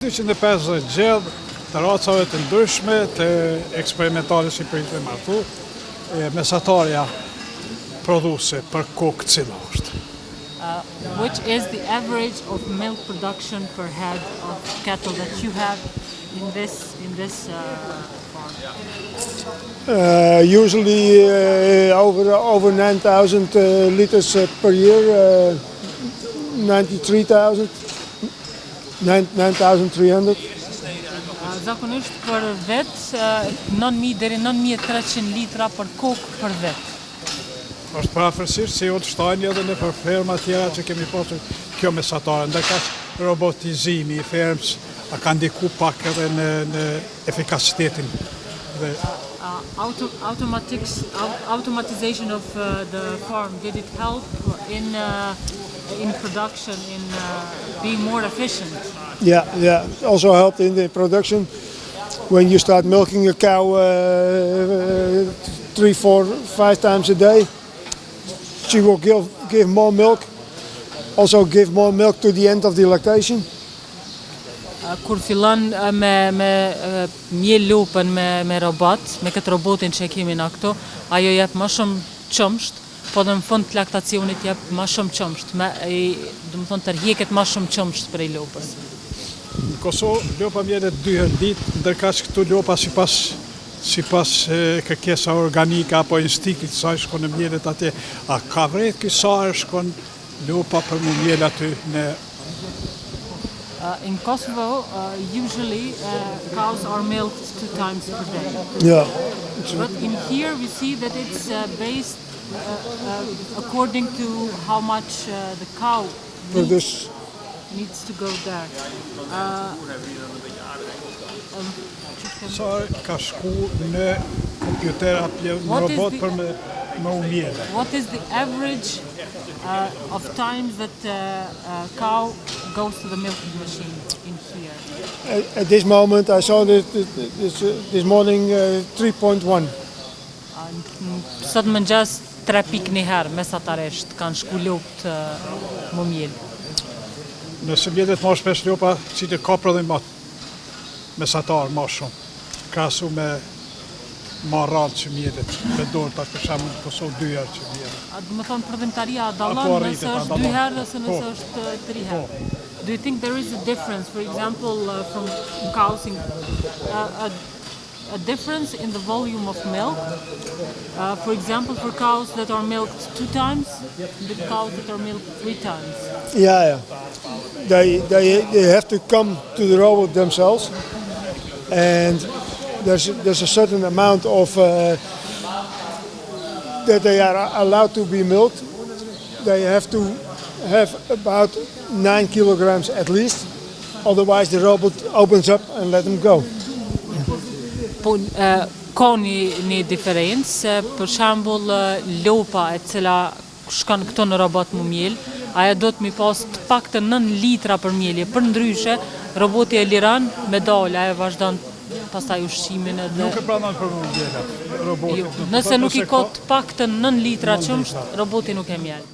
250 gjedhë të racave të ndryshme të eksperimentale si për të martu, mesatarja produse për kokë cila është. Which is the average of milk production per head of cattle that you have in this farm? Usually over 9,000 liters per year, 9,300. Zakonisht për vetë 9.000 deri 9.300 litra për kokë për vetë. Është parafërsisht si unë shtajnë edhe në për ferma tjera që kemi pasur kjo mesatare, ndërkaq robotizimi i fermës a ka ndiku pak edhe në efikasitetin. Automatization of the farm, did it help in production, in being more efficient? Yeah, also helped in the production. When you start milking a cow 3, 4, 5 times a day, she will give more milk, also give more milk to the end of the lactation. Kur fillon me mjell lopën me robot, me këtë robotin që kemi në këto, ajo jep më shumë qëmsht, po dhe në fund të laktacionit jep më shumë qëmsht, dhe më thonë tërhjeket më shumë qëmsht për e lopës. Në Kosovë, lopa mjelet 2 herë ditë, ndërkaq këtu lopa sipas kërkesa organike apo instiktit saj shkon në mjelet atje. A ka vret ky sa shkon lopa për më mjel aty në... In Kosovo, usually cows are milked 2 times per day. Yeah. But in here we see that it's based according to how much the cow needs to go there. Sa ka shku në kompjuter apo në robot për me umjele? What is the average of times that cow goes to the milking machine in here? At this moment, I saw this morning 3.1. Sot mëngjes 3.1 herë mesatarisht kanë shku lopt më mjell. Nëse mjelet ma shpesh lopa, si të ka prodhim mesatar ma shumë, krasu me ma rrallë që mjelet, me dorë tash për shemë në Kosovë 2 herë që mjelet. Do më thonë përdimtaria dallon nëse është 2 herë ose nëse është 3 herë. Do you think there is a difference, for example, from cows, a difference in the volume of milk? For example, for cows that are milked 2 times, and cows that are milked 3 times? Yeah. They have to come to the robot themselves, and there's a certain amount of that they are allowed to be milked. They have to have about 9 kilograms at least, otherwise the robot opens up and let them go. Ka një diferencë, për shembull lopa e cila shkon këto në robot më mjell, aja do të mi pas të paktën 9 litra për mjelje, për ndryshe roboti e liran me dalë, aja vazhdon pastaj ushqimin edhe... Nuk e pranon për më mjellat, roboti. Nëse nuk i ka të paktën 9 litra qëmsht, roboti nuk e mjell.